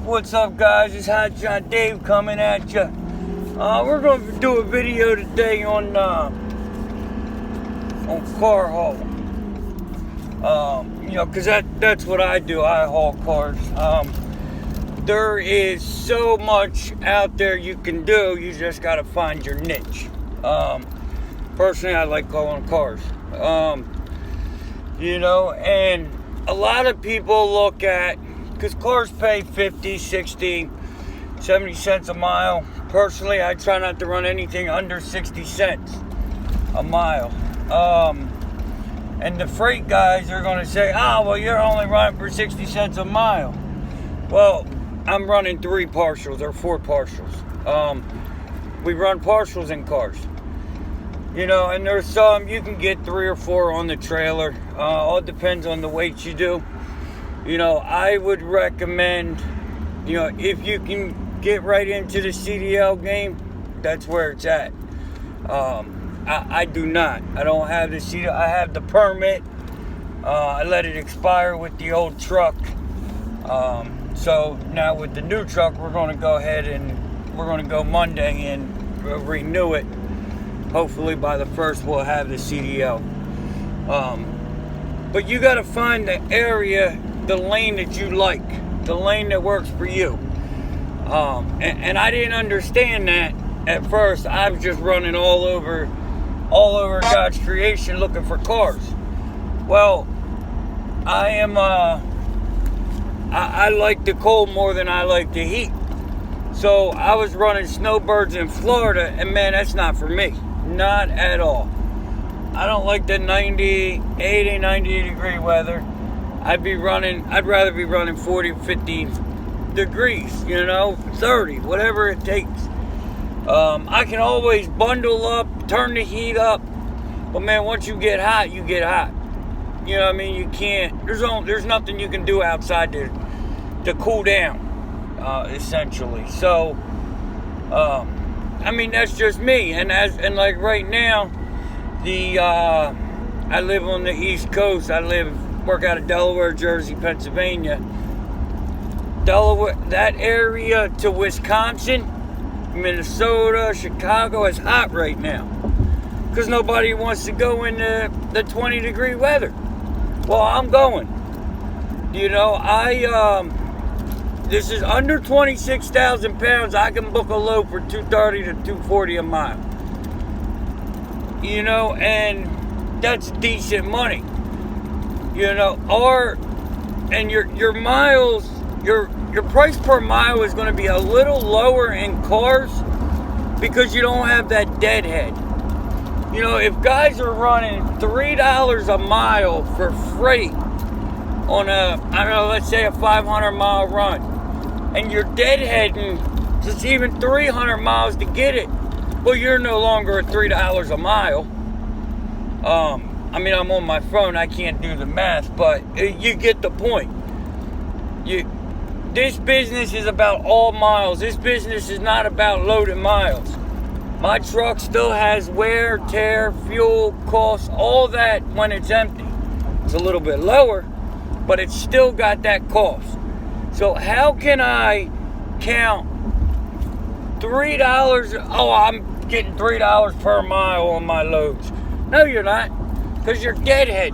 What's up, guys? It's HOTSHOT Dave coming at you. We're going to do a video today on car haul. Because that's what I do. I haul cars. There is so much out there you can do. You just got to find your niche. Personally, I like hauling cars. And a lot of people look at, because cars pay 50, 60, 70 cents a mile. Personally, I try not to run anything under 60 cents a mile. And the freight guys are going to say, well, you're only running for 60 cents a mile. Well, I'm running 3 partials or 4 partials. We run partials in cars. And there's some you can get 3 or 4 on the trailer. All depends on the weight you do. I would recommend, if you can get right into the CDL game, that's where it's at. I do not. I don't have the CDL. I have the permit. I let it expire with the old truck. So now with the new truck, we're going to go ahead and we're going to go Monday and renew it. Hopefully by the 1st, we'll have the CDL. But you got to find the area, the lane that you like, the lane that works for you. And I didn't understand that at first. I was just running all over God's creation looking for cars. Well, I like the cold more than I like the heat. So I was running snowbirds in Florida, and man, that's not for me. Not at all. I don't like the 90 degree weather. I'd rather be running 40, 50 degrees, 30, whatever it takes. I can always bundle up, turn the heat up, but man, once you get hot, you get hot. You can't, there's nothing you can do outside to cool down, essentially. So, that's just me. And like right now, I live on the East Coast. Work out of Delaware, Jersey, Pennsylvania. Delaware, that area to Wisconsin, Minnesota, Chicago is hot right now. Because nobody wants to go in the 20 degree weather. Well, I'm going. This is under 26,000 pounds. I can book a load for $230 to $240 a mile. And that's decent money. And your miles, your price per mile is going to be a little lower in cars because you don't have that deadhead. If guys are running $3 a mile for freight on let's say a 500 mile run, and you're deadheading just even 300 miles to get it, well, you're no longer at $3 a mile. I'm on my phone, I can't do the math, but you get the point. This business is about all miles. This business is not about loaded miles. My truck still has wear, tear, fuel, costs, all that when it's empty. It's a little bit lower, but it's still got that cost. So how can I count $3? I'm getting $3 per mile on my loads. No, you're not, because you're deadhead.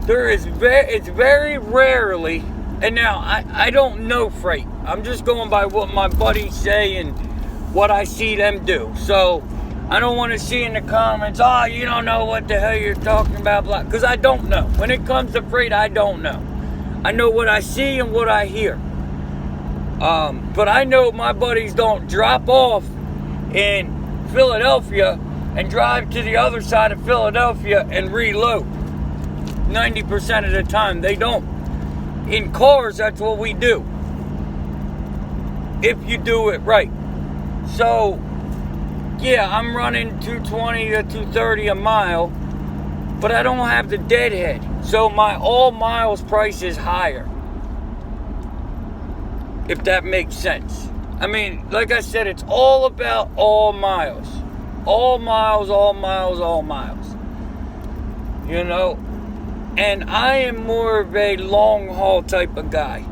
It's very rarely, and now I don't know freight. I'm just going by what my buddies say and what I see them do. So I don't want to see in the comments, you don't know what the hell you're talking about, blah, because I don't know. When it comes to freight, I don't know. I know what I see and what I hear. But I know my buddies don't drop off in Philadelphia and drive to the other side of Philadelphia and reload. 90% of the time, they don't. In cars, that's what we do. If you do it right. So, yeah, I'm running 220 to 230 a mile, but I don't have the deadhead. So my all miles price is higher. If that makes sense. Like I said, it's all about all miles. All miles, all miles, all miles. And I am more of a long haul type of guy.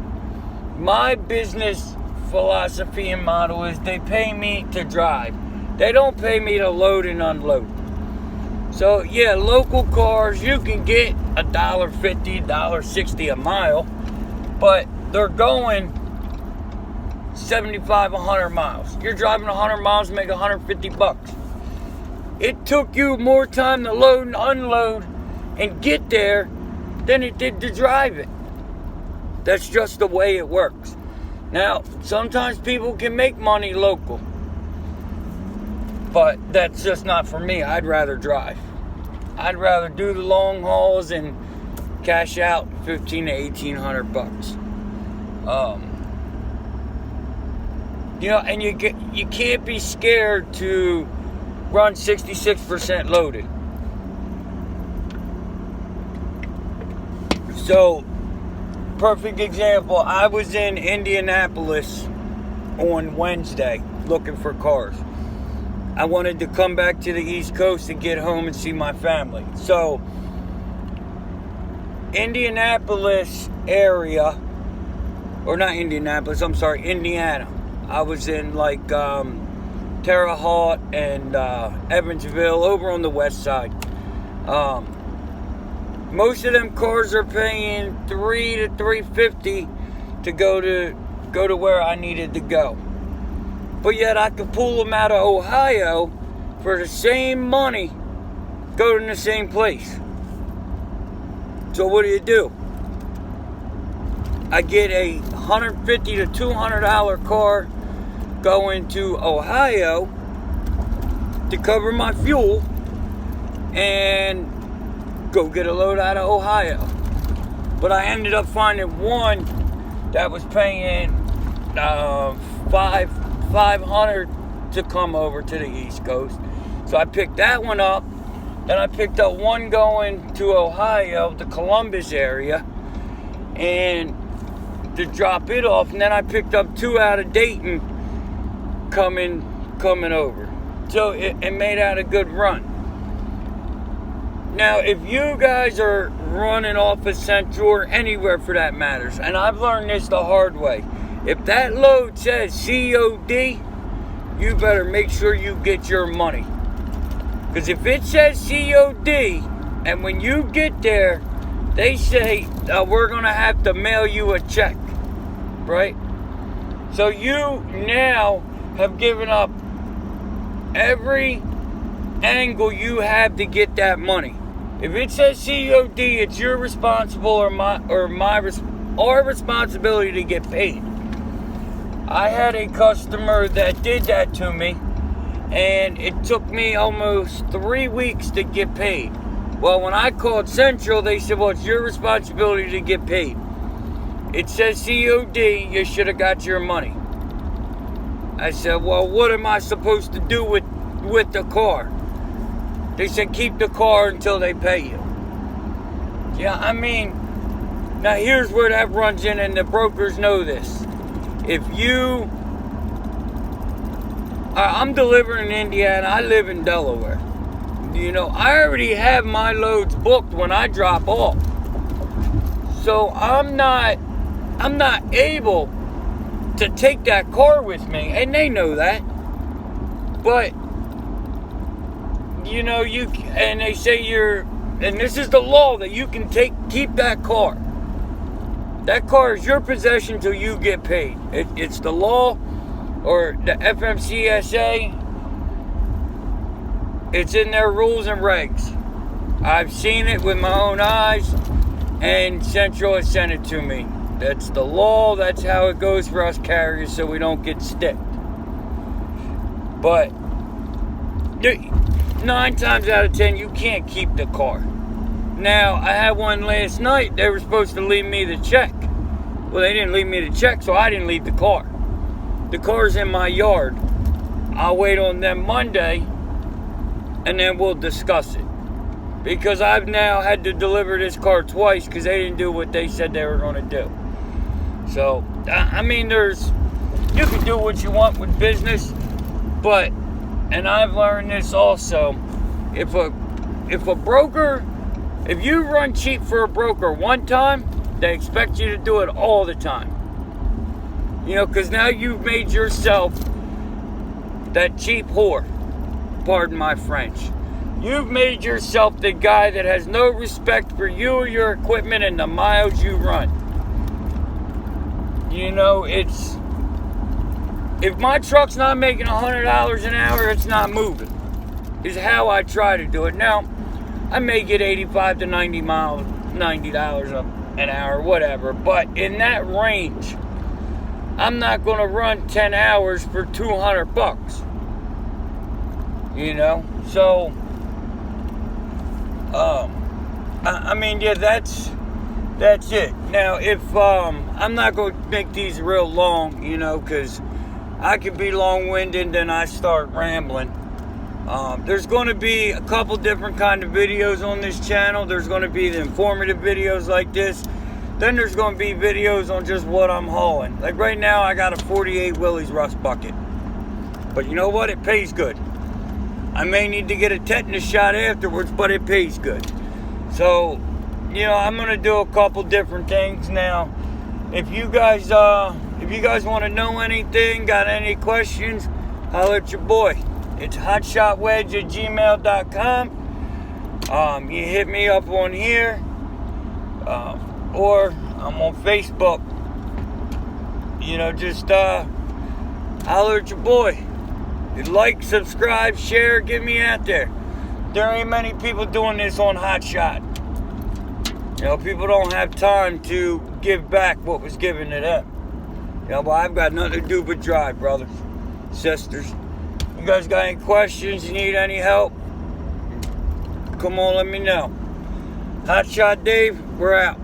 my business philosophy and model is they pay me to drive. They don't pay me to load and unload. So yeah, local cars, you can get $1.50, $1.60 a mile, but they're going 75, 100 miles. You're driving 100 miles to make $150. It took you more time to load and unload and get there than it did to drive it. That's just the way it works. Now, sometimes people can make money local, but that's just not for me. I'd rather drive. I'd rather do the long hauls and cash out $1,500 to $1,800. And you can't be scared to run 66% loaded. So, perfect example, I was in Indianapolis on Wednesday looking for cars. I wanted to come back to the East Coast and get home and see my family. So, Indianapolis area, or not Indianapolis, I'm sorry, Indiana. I was in like Terre Haute and Evansville, over on the west side. Most of them cars are paying $300 to $350 to go to where I needed to go. But yet I could pull them out of Ohio for the same money, go to the same place. So what do? I get a $150 to $200 car going to Ohio to cover my fuel and go get a load out of Ohio. But I ended up finding one that was paying $500 to come over to the East Coast. So I picked that one up. Then I picked up one going to Ohio, the Columbus area, and to drop it off. And then I picked up two out of Dayton coming over. So it made out a good run. Now, if you guys are running off of Central or anywhere for that matters, and I've learned this the hard way, if that load says COD, you better make sure you get your money. Because if it says COD, and when you get there, they say, we're going to have to mail you a check, right? So you now have given up every angle you have to get that money. If it says COD, it's your responsible or our responsibility to get paid. I had a customer that did that to me, and it took me almost 3 weeks to get paid. Well, when I called Central, they said, well, it's your responsibility to get paid. It says COD, you should have got your money. I said, well, what am I supposed to do with the car? They said, keep the car until they pay you. Yeah, I mean, now here's where that runs in, and the brokers know this. If you... I'm delivering in Indiana, I live in Delaware. I already have my loads booked when I drop off. So I'm not able to take that car with me, and they know that. But and they say and this is the law, that you can keep that car. That car is your possession till you get paid. It's the law, or the FMCSA. It's in their rules and regs. I've seen it with my own eyes, and Central has sent it to me. That's the law. That's how it goes for us carriers, so we don't get sticked. But 9 times out of 10, you can't keep the car. Now, I had one last night. They were supposed to leave me the check. Well, they didn't leave me the check, so I didn't leave the car. The car's in my yard. I'll wait on them Monday, and then we'll discuss it. Because I've now had to deliver this car twice because they didn't do what they said they were going to do. So, I mean, you can do what you want with business, but, and I've learned this also, if you run cheap for a broker one time, they expect you to do it all the time. You know, because now you've made yourself that cheap whore. Pardon my French. You've made yourself the guy that has no respect for you or your equipment and the miles you run. You know, it's... If my truck's not making $100 an hour, it's not moving. Is how I try to do it. Now, I may get 85 to 90 miles, $90 an hour, whatever. But in that range, I'm not going to run 10 hours for $200. You know? So, I mean, yeah, that's it. Now, if, I'm not going to make these real long, you know, because I can be long-winded, then I start rambling. There's going to be a couple different kind of videos on this channel. There's going to be the informative videos like this. Then there's going to be videos on just what I'm hauling. Like right now, I got a 48 Willys rust bucket. But you know what? It pays good. I may need to get a tetanus shot afterwards, but it pays good. So, you know, I'm going to do a couple different things now. If you guys want to know anything, got any questions, holler at your boy. It's hotshotwedge@gmail.com. You hit me up on here, or I'm on Facebook. You know, just holler at your boy. Like, subscribe, share, get me out there. There ain't many people doing this on HotShot. You know, people don't have time to give back what was given to them. You know, but I've got nothing to do but drive, brothers, sisters. You guys got any questions? You need any help? Come on, let me know. HotShot Dave, we're out.